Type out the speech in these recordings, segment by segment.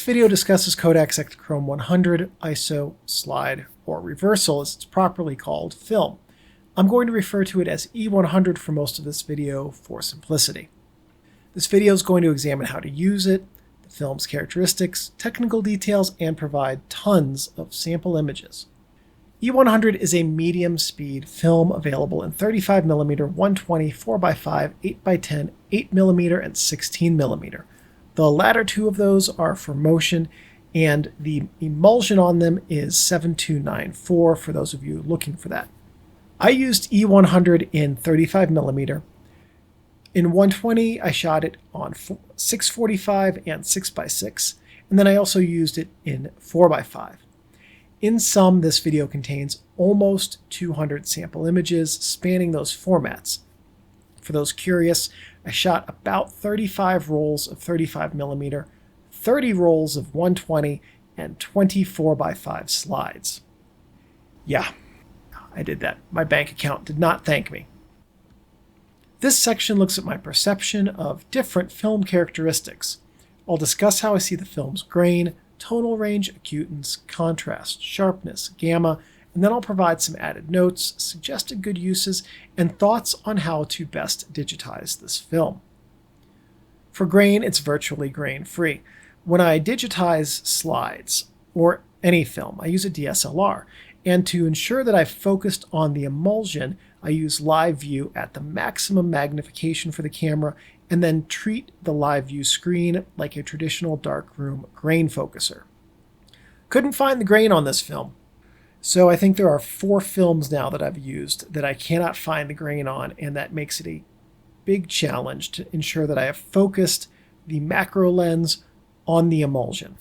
video discusses Kodak's Ektachrome 100 ISO slide, or reversal as it's properly called, film. I'm going to refer to it as E100 for most of this video for simplicity. This video is going to examine how to use it, the film's characteristics, technical details, and provide tons of sample images. E100 is a medium speed film available in 35mm, 120, 4x5, 8x10, 8mm, and 16mm. The latter two of those are for motion, and the emulsion on them is 7294 for those of you looking for that. I used E100 in 35mm. In 120, I shot it on 645 and 6x6, and then I also used it in 4x5. In sum, this video contains almost 200 sample images spanning those formats. For those curious, I shot about 35 rolls of 35mm, 30 rolls of 120, and 24x5 slides. Yeah, I did that. My bank account did not thank me. This section looks at my perception of different film characteristics. I'll discuss how I see the film's grain, tonal range, acutance, contrast, sharpness, gamma, and then I'll provide some added notes, suggested good uses, and thoughts on how to best digitize this film. For grain, it's virtually grain-free. When I digitize slides, or any film, I use a DSLR, and to ensure that I've focused on the emulsion, I use live view at the maximum magnification for the camera and then treat the live view screen like a traditional darkroom grain focuser. Couldn't find the grain on this film, so I think there are 4 films now that I've used that I cannot find the grain on, and that makes it a big challenge to ensure that I have focused the macro lens on the emulsion.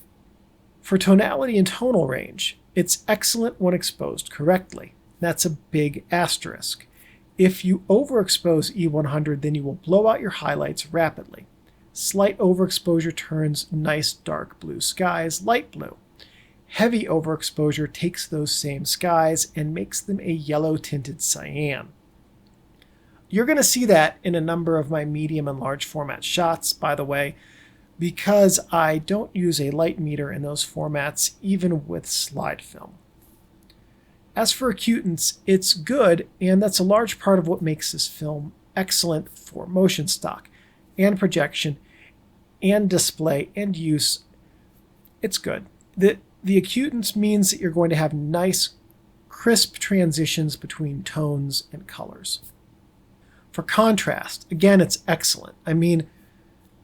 For tonality and tonal range, it's excellent when exposed correctly. That's a big asterisk. If you overexpose E100, then you will blow out your highlights rapidly. Slight overexposure turns nice dark blue skies light blue. Heavy overexposure takes those same skies and makes them a yellow tinted cyan. You're going to see that in a number of my medium and large format shots, by the way, because I don't use a light meter in those formats even with slide film. As for acutance, it's good, and that's a large part of what makes this film excellent for motion stock and projection and display and use. It's good. The acutance means that you're going to have nice, crisp transitions between tones and colors. For contrast, again, it's excellent. I mean,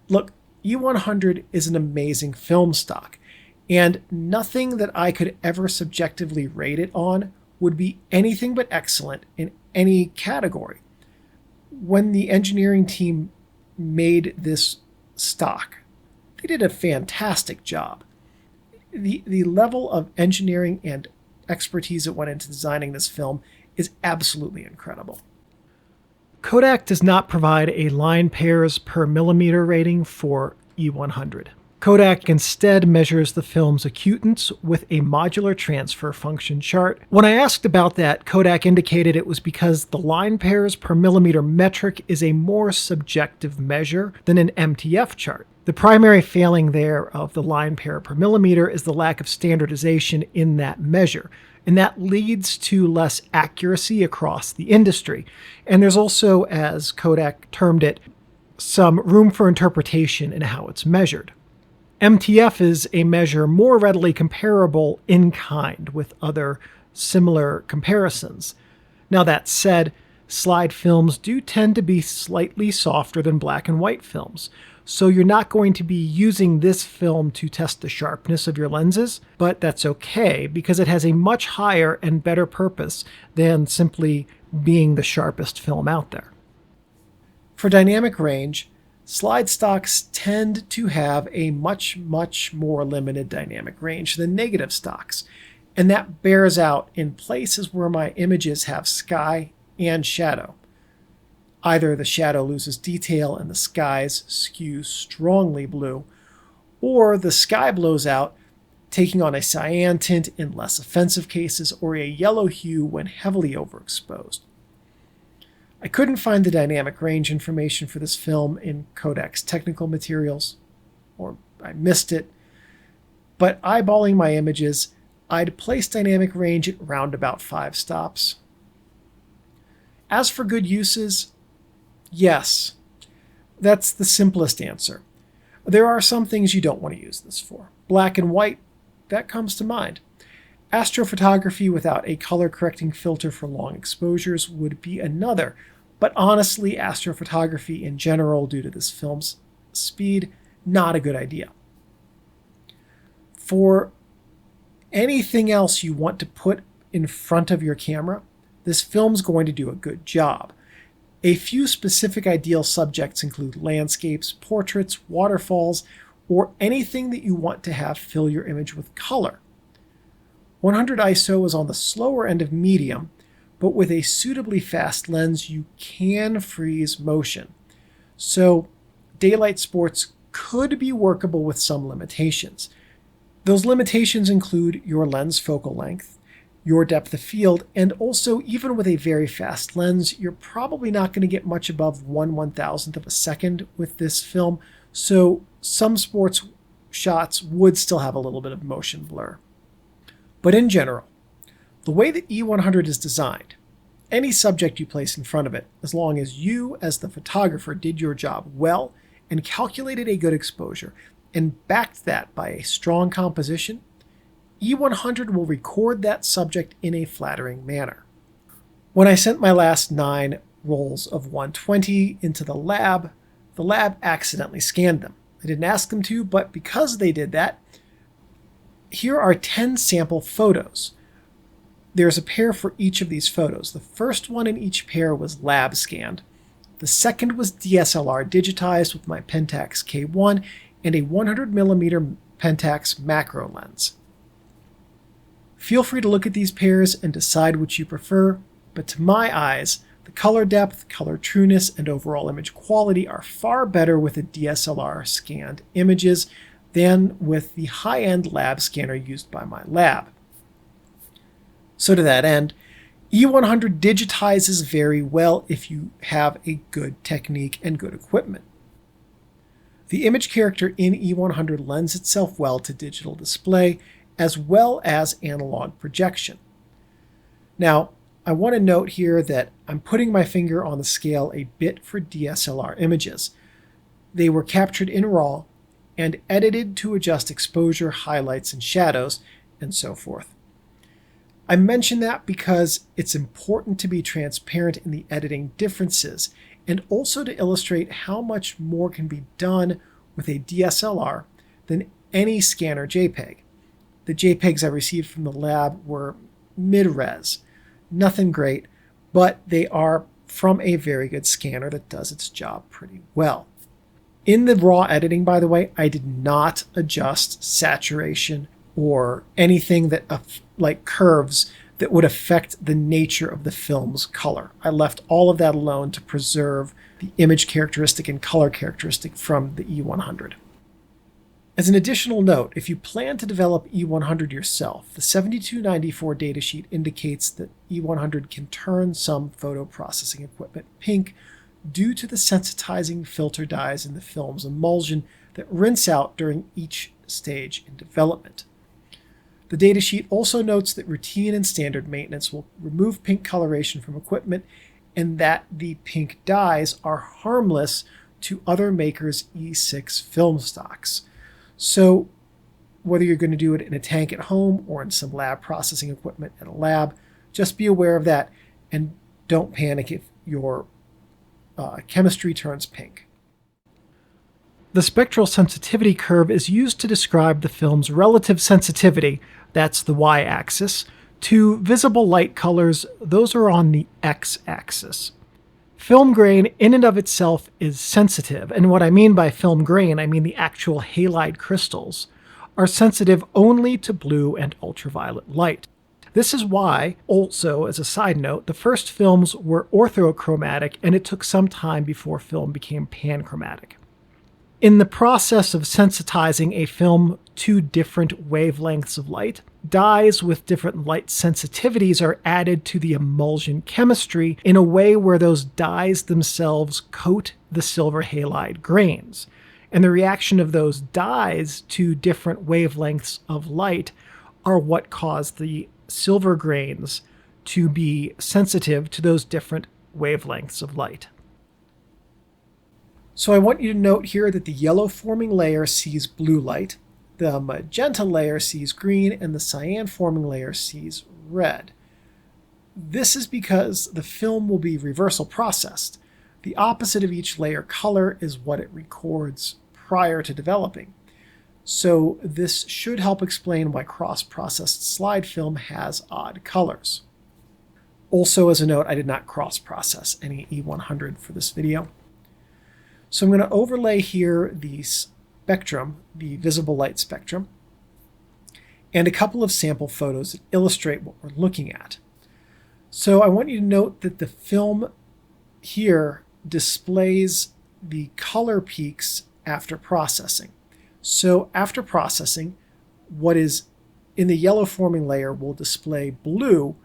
look, E100 is an amazing film stock, and nothing that I could ever subjectively rate it on would be anything but excellent in any category. When the engineering team made this stock, they did a fantastic job. The level of engineering and expertise that went into designing this film is absolutely incredible. Kodak does not provide a line pairs per millimeter rating for E100. Kodak instead measures the film's acutance with a modular transfer function chart. When I asked about that, Kodak indicated it was because the line pairs per millimeter metric is a more subjective measure than an MTF chart. The primary failing there of the line pair per millimeter is the lack of standardization in that measure, and that leads to less accuracy across the industry. And there's also, as Kodak termed it, some room for interpretation in how it's measured. MTF is a measure more readily comparable in kind with other similar comparisons. Now that said, slide films do tend to be slightly softer than black and white films, so you're not going to be using this film to test the sharpness of your lenses, but that's okay because it has a much higher and better purpose than simply being the sharpest film out there. For dynamic range, slide stocks tend to have a much more limited dynamic range than negative stocks, and that bears out in places where my images have sky and shadow. Either the shadow loses detail and the skies skew strongly blue, or the sky blows out, taking on a cyan tint in less offensive cases or a yellow hue when heavily overexposed. I couldn't find the dynamic range information for this film in Kodak's technical materials, or I missed it. but eyeballing my images, I'd place dynamic range at round about 5 stops. As for good uses, yes. That's the simplest answer. There are some things you don't want to use this for. Black and white, that comes to mind. Astrophotography without a color correcting filter for long exposures would be another, but honestly, astrophotography in general, due to this film's speed, not a good idea. For anything else you want to put in front of your camera, this film's going to do a good job. A few specific ideal subjects include landscapes, portraits, waterfalls, or anything that you want to have fill your image with color. 100 ISO is on the slower end of medium, but with a suitably fast lens, you can freeze motion. So daylight sports could be workable with some limitations. Those limitations include your lens focal length, your depth of field, and also even with a very fast lens, you're probably not going to get much above 1/1000th of a second with this film, so some sports shots would still have a little bit of motion blur. But in general, the way that E100 is designed, any subject you place in front of it, as long as you as the photographer did your job well and calculated a good exposure and backed that by a strong composition, E100 will record that subject in a flattering manner. When I sent my last 9 rolls of 120 into the lab accidentally scanned them. I didn't ask them to, but because they did that, here are 10 sample photos. There's a pair for each of these photos. The first one in each pair was lab scanned. The second was DSLR digitized with my Pentax K1 and a 100mm Pentax macro lens. Feel free to look at these pairs and decide which you prefer, but to my eyes, the color depth, color trueness, and overall image quality are far better with the DSLR scanned images than with the high-end lab scanner used by my lab. So to that end, E100 digitizes very well if you have a good technique and good equipment. The image character in E100 lends itself well to digital display as well as analog projection. Now, I want to note here that I'm putting my finger on the scale a bit for DSLR images. They were captured in RAW and edited to adjust exposure, highlights, and shadows, and so forth. I mention that because it's important to be transparent in the editing differences and also to illustrate how much more can be done with a DSLR than any scanner JPEG. The JPEGs I received from the lab were mid-res, nothing great, but they are from a very good scanner that does its job pretty well. In the raw editing, by the way, I did not adjust saturation or anything that like curves that would affect the nature of the film's color. I left all of that alone to preserve the image characteristic and color characteristic from the E100. As an additional note, if you plan to develop E100 yourself, the 7294 datasheet indicates that E100 can turn some photo processing equipment pink due to the sensitizing filter dyes in the film's emulsion that rinse out during each stage in development. The datasheet also notes that routine and standard maintenance will remove pink coloration from equipment and that the pink dyes are harmless to other makers' E6 film stocks. So whether you're going to do it in a tank at home or in some lab processing equipment at a lab, just be aware of that and don't panic if your chemistry turns pink. The spectral sensitivity curve is used to describe the film's relative sensitivity, that's the y-axis, to visible light colors, those are on the x-axis. Film grain in and of itself is sensitive, and what I mean by film grain, I mean the actual halide crystals, are sensitive only to blue and ultraviolet light. This is why, also as a side note, the first films were orthochromatic and it took some time before film became panchromatic. In the process of sensitizing a film to different wavelengths of light, dyes with different light sensitivities are added to the emulsion chemistry in a way where those dyes themselves coat the silver halide grains. And the reaction of those dyes to different wavelengths of light are what cause the silver grains to be sensitive to those different wavelengths of light. So I want you to note here that the yellow forming layer sees blue light, the magenta layer sees green, and the cyan forming layer sees red. This is because the film will be reversal processed. The opposite of each layer color is what it records prior to developing. So this should help explain why cross-processed slide film has odd colors. Also, as a note, I did not cross-process any E100 for this video. So I'm going to overlay here the spectrum, the visible light spectrum, and a couple of sample photos that illustrate what we're looking at. So I want you to note that the film here displays the color peaks after processing. So after processing, what is in the yellow forming layer will display blue.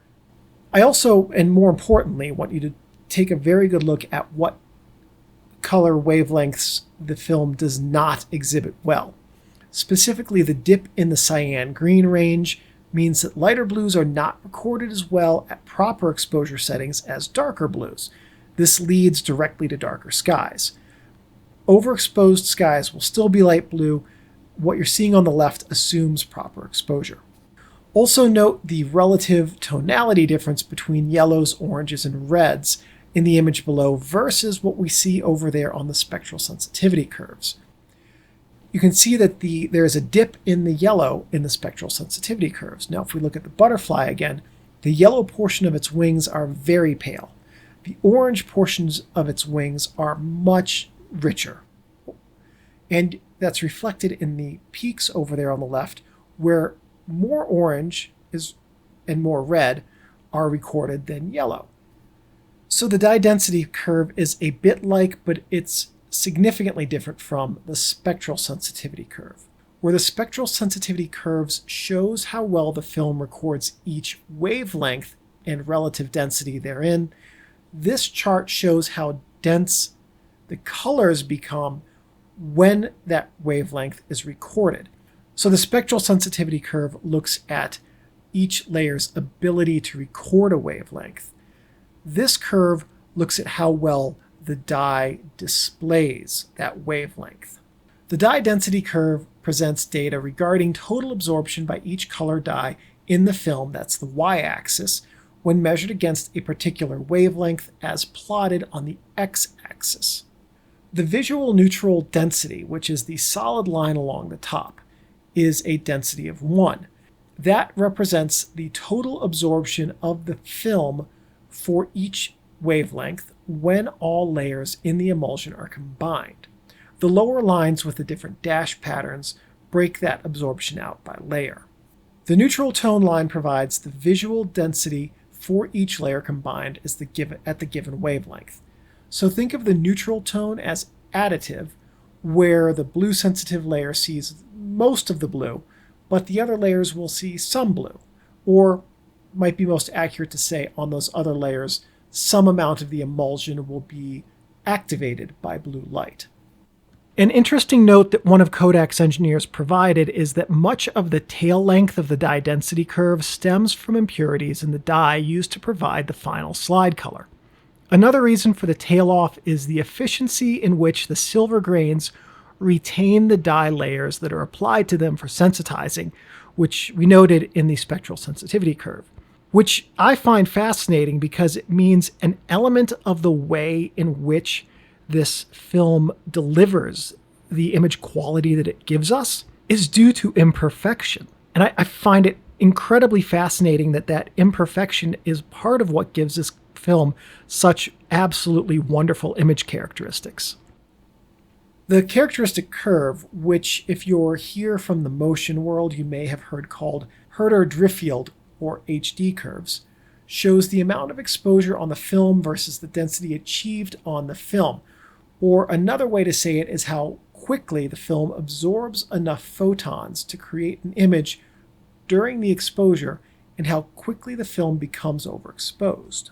I also, and more importantly, want you to take a very good look at what color wavelengths the film does not exhibit well. Specifically, the dip in the cyan-green range means that lighter blues are not recorded as well at proper exposure settings as darker blues. This leads directly to darker skies. Overexposed skies will still be light blue. What you're seeing on the left assumes proper exposure. Also note the relative tonality difference between yellows, oranges, and reds in the image below versus what we see over there on the spectral sensitivity curves. You can see that there is a dip in the yellow in the spectral sensitivity curves. Now if we look at the butterfly again, the yellow portion of its wings are very pale. The orange portions of its wings are much richer. And that's reflected in the peaks over there on the left, where more orange and more red are recorded than yellow. So the dye density curve is a bit like, but it's significantly different from the spectral sensitivity curve, where the spectral sensitivity curves shows how well the film records each wavelength and relative density therein. This chart shows how dense the colors become when that wavelength is recorded. So the spectral sensitivity curve looks at each layer's ability to record a wavelength. This curve looks at how well the dye displays that wavelength. The dye density curve presents data regarding total absorption by each color dye in the film, that's the y-axis, when measured against a particular wavelength as plotted on the x-axis. The visual neutral density, which is the solid line along the top, is a density of 1. That represents the total absorption of the film for each wavelength when all layers in the emulsion are combined. The lower lines with the different dash patterns break that absorption out by layer. The neutral tone line provides the visual density for each layer combined at the given wavelength. So think of the neutral tone as additive, where the blue sensitive layer sees most of the blue, but the other layers will see some blue. Or might be most accurate to say on those other layers, some amount of the emulsion will be activated by blue light. An interesting note that one of Kodak's engineers provided is that much of the tail length of the dye density curve stems from impurities in the dye used to provide the final slide color. Another reason for the tail off is the efficiency in which the silver grains retain the dye layers that are applied to them for sensitizing, which we noted in the spectral sensitivity curve, which I find fascinating because it means an element of the way in which this film delivers the image quality that it gives us is due to imperfection. And I find it incredibly fascinating that that imperfection is part of what gives this film such absolutely wonderful image characteristics. The characteristic curve, which if you're here from the motion world, you may have heard called Hurter-Driffield or HD curves, shows the amount of exposure on the film versus the density achieved on the film. Or another way to say it is how quickly the film absorbs enough photons to create an image during the exposure and how quickly the film becomes overexposed.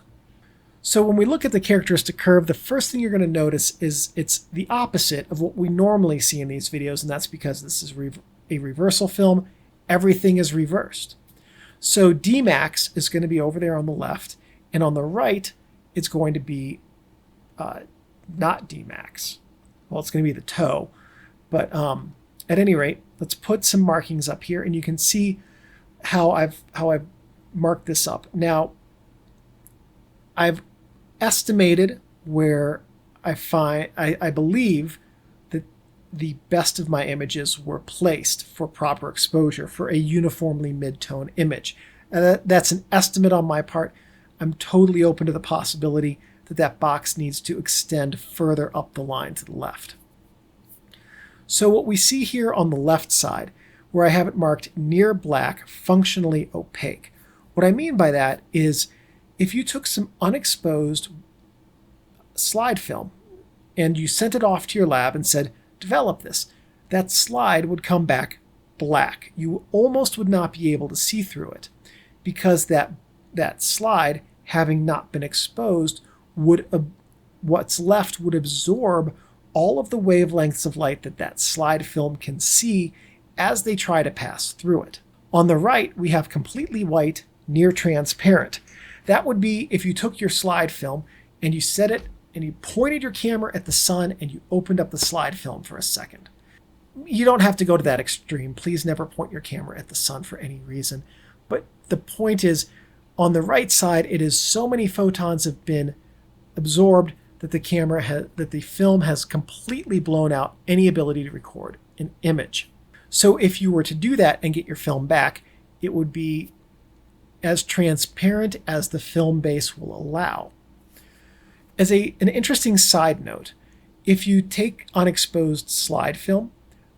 So when we look at the characteristic curve, the first thing you're going to notice is it's the opposite of what we normally see in these videos, and that's because this is a reversal film. Everything is reversed. So Dmax is going to be over there on the left, and on the right, it's going to be not Dmax. Well, it's going to be the toe. But at any rate, let's put some markings up here, and you can see how I've marked this up. Now, I've estimated where I believe that the best of my images were placed for proper exposure for a uniformly mid-tone image. That's an estimate on my part. I'm totally open to the possibility that that box needs to extend further up the line to the left. So what we see here on the left side, where I have it marked near black, functionally opaque. What I mean by that is if you took some unexposed slide film and you sent it off to your lab and said, develop this, that slide would come back black. You almost would not be able to see through it because that slide, having not been exposed, what's left would absorb all of the wavelengths of light that slide film can see as they try to pass through it. On the right, we have completely white, near transparent. That would be if you took your slide film and you set it and you pointed your camera at the sun and you opened up the slide film for a second. You don't have to go to that extreme. Please never point your camera at the sun for any reason. But the point is, on the right side, it is so many photons have been absorbed that the film has completely blown out any ability to record an image. So if you were to do that and get your film back, it would be as transparent as the film base will allow. As an interesting side note, if you take unexposed slide film,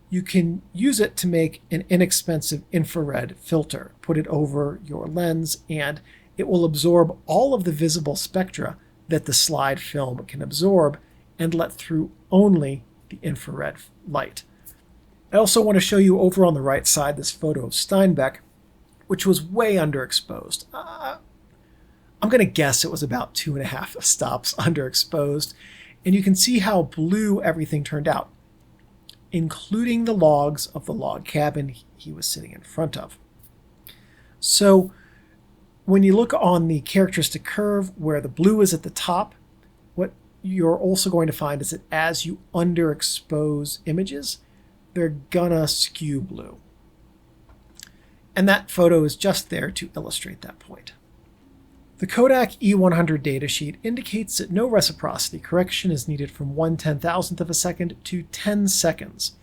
you can use it to make an inexpensive infrared filter. Put it over your lens and it will absorb all of the visible spectra that the slide film can absorb and let through only the infrared light. I also want to show you over on the right side this photo of Steinbeck, which was way underexposed. I'm going to guess it was about 2.5 stops underexposed, and you can see how blue everything turned out, including the logs of the log cabin he was sitting in front of. So when you look on the characteristic curve where the blue is at the top, what you're also going to find is that as you underexpose images, they're gonna skew blue. And that photo is just there to illustrate that point. The Kodak E100 datasheet indicates that no reciprocity correction is needed from 1/10,000th of a second to 10 seconds.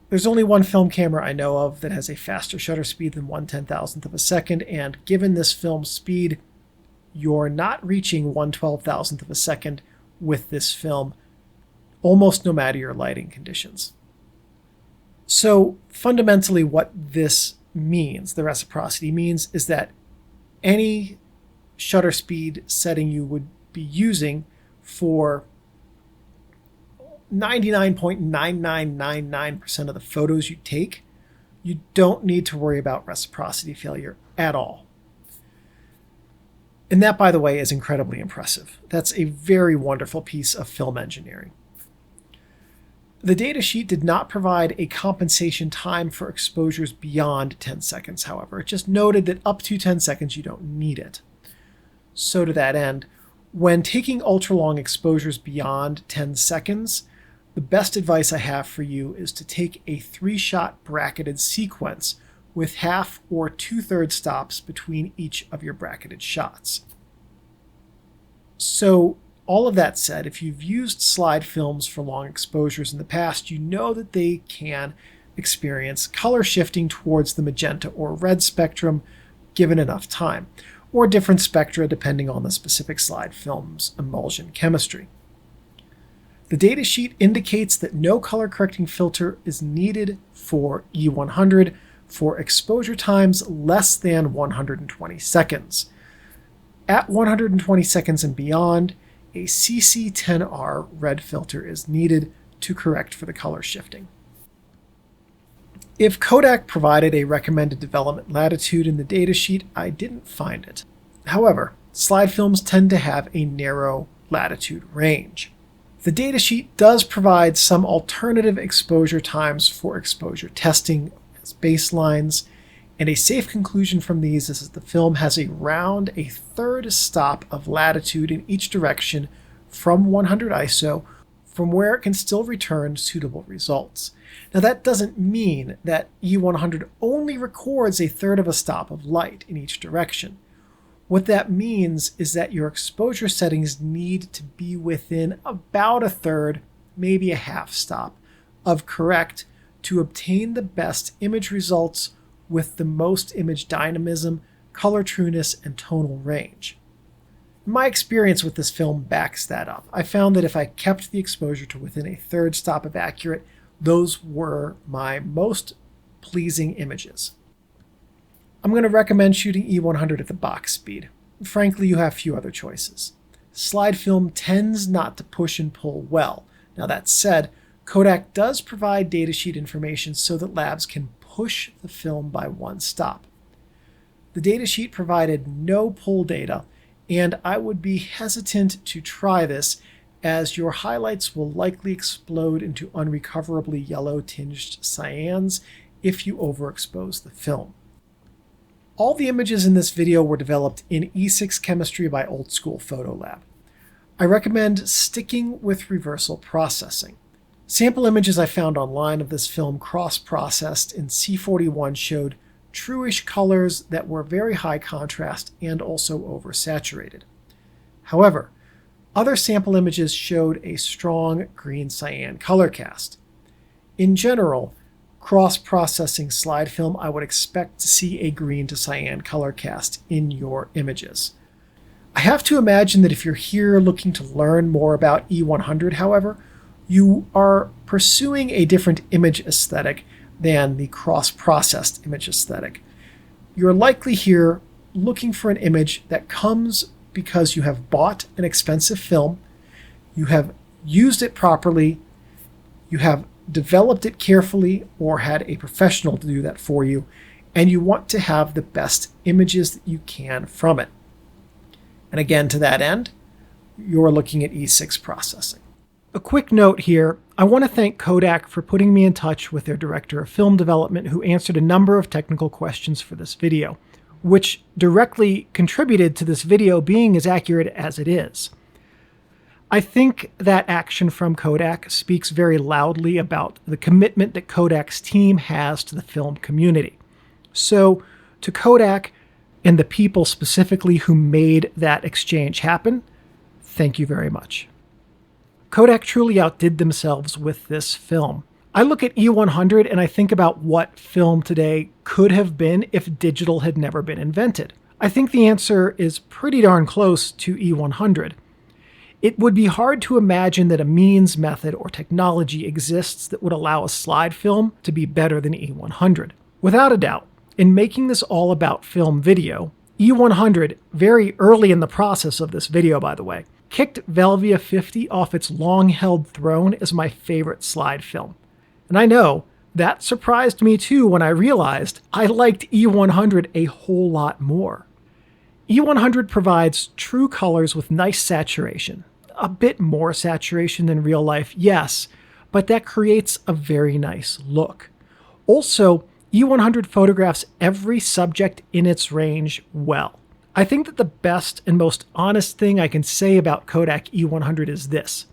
There's only one film camera I know of that has a faster shutter speed than 1/10,000th of a second, and given this film speed, you're not reaching 1/12,000th of a second with this film, almost no matter your lighting conditions. So fundamentally what this means, the reciprocity means, is that any shutter speed setting you would be using for 99.9999% of the photos you take, you don't need to worry about reciprocity failure at all. And that, by the way, is incredibly impressive. That's a very wonderful piece of film engineering. The datasheet did not provide a compensation time for exposures beyond 10 seconds, however. It just noted that up to 10 seconds you don't need it. So to that end, when taking ultra-long exposures beyond 10 seconds, the best advice I have for you is to take a 3-shot bracketed sequence with 1/2 or 2/3 stops between each of your bracketed shots. So all of that said, if you've used slide films for long exposures in the past, you know that they can experience color shifting towards the magenta or red spectrum given enough time, or different spectra depending on the specific slide film's emulsion chemistry. The datasheet indicates that no color correcting filter is needed for E100 for exposure times less than 120 seconds. At 120 seconds and beyond, a CC10R red filter is needed to correct for the color shifting. If Kodak provided a recommended development latitude in the datasheet, I didn't find it. However, slide films tend to have a narrow latitude range. The datasheet does provide some alternative exposure times for exposure testing as baselines, and a safe conclusion from these is that the film has around a third stop of latitude in each direction from 100 ISO, from where it can still return suitable results. Now that doesn't mean that E100 only records a third of a stop of light in each direction. What that means is that your exposure settings need to be within about a third, maybe a half stop, of correct to obtain the best image results with the most image dynamism, color trueness, and tonal range. My experience with this film backs that up. I found that if I kept the exposure to within a third stop of accurate, those were my most pleasing images. I'm going to recommend shooting E100 at the box speed. Frankly, you have few other choices. Slide film tends not to push and pull well. Now that said, Kodak does provide datasheet information so that labs can push the film by one stop. The datasheet provided no pull data, and I would be hesitant to try this, as your highlights will likely explode into unrecoverably yellow-tinged cyans if you overexpose the film. All the images in this video were developed in E6 chemistry by Old School Photo Lab. I recommend sticking with reversal processing. Sample images I found online of this film cross-processed in C41 showed truish colors that were very high contrast and also oversaturated. However, other sample images showed a strong green cyan color cast. In general, cross-processing slide film, I would expect to see a green to cyan color cast in your images. I have to imagine that if you're here looking to learn more about E100, however, you are pursuing a different image aesthetic than the cross-processed image aesthetic. You're likely here looking for an image that comes because you have bought an expensive film, you have used it properly, you have developed it carefully or had a professional to do that for you, and you want to have the best images that you can from it. And again, to that end, you're looking at E6 processing. A quick note here, I want to thank Kodak for putting me in touch with their director of film development, who answered a number of technical questions for this video, which directly contributed to this video being as accurate as it is. I think that action from Kodak speaks very loudly about the commitment that Kodak's team has to the film community. So, to Kodak and the people specifically who made that exchange happen, thank you very much. Kodak truly outdid themselves with this film. I look at E100 and I think about what film today could have been if digital had never been invented. I think the answer is pretty darn close to E100. It would be hard to imagine that a means, method, or technology exists that would allow a slide film to be better than E100. Without a doubt, in making this all about film video, E100, very early in the process of this video by the way, kicked Velvia 50 off its long-held throne as my favorite slide film. And I know, that surprised me too when I realized I liked E100 a whole lot more. E100 provides true colors with nice saturation. A bit more saturation than real life, yes, but that creates a very nice look. Also, E100 photographs every subject in its range well. I think that the best and most honest thing I can say about Kodak E100 is this.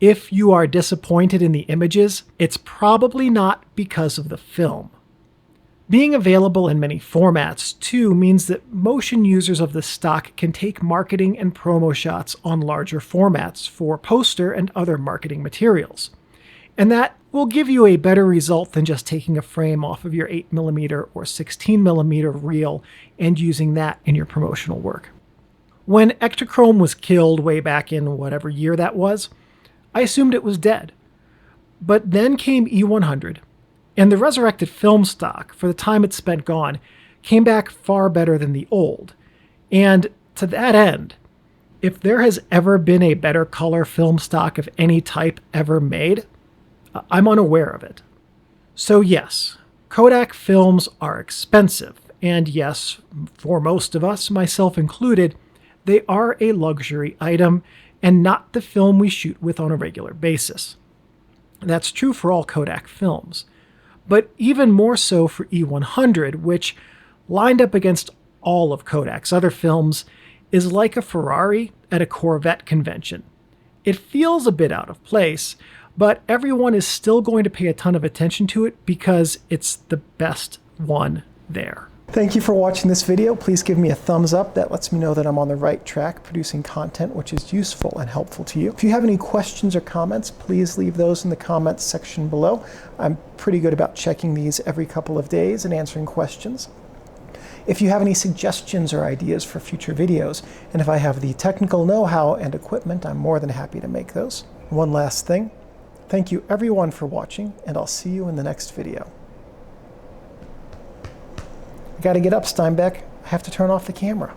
If you are disappointed in the images, it's probably not because of the film. Being available in many formats, too, means that motion users of this stock can take marketing and promo shots on larger formats for poster and other marketing materials. And that will give you a better result than just taking a frame off of your 8mm or 16mm reel and using that in your promotional work. When Ektachrome was killed way back in whatever year that was, I assumed it was dead. But then came E100, and the resurrected film stock, for the time it spent gone, came back far better than the old. And to that end, if there has ever been a better color film stock of any type ever made, I'm unaware of it. So yes, Kodak films are expensive, and yes, for most of us, myself included, They are a luxury item and not the film we shoot with on a regular basis. That's true for all Kodak films, but even more so for E100, which, lined up against all of Kodak's other films, is like a Ferrari at a Corvette convention. It feels a bit out of place, but everyone is still going to pay a ton of attention to it because it's the best one there. Thank you for watching this video. Please give me a thumbs up. That lets me know that I'm on the right track producing content which is useful and helpful to you. If you have any questions or comments, please leave those in the comments section below. I'm pretty good about checking these every couple of days and answering questions. If you have any suggestions or ideas for future videos, and if I have the technical know-how and equipment, I'm more than happy to make those. One last thing. Thank you everyone for watching, and I'll see you in the next video. I gotta get up, Steinbeck. I have to turn off the camera.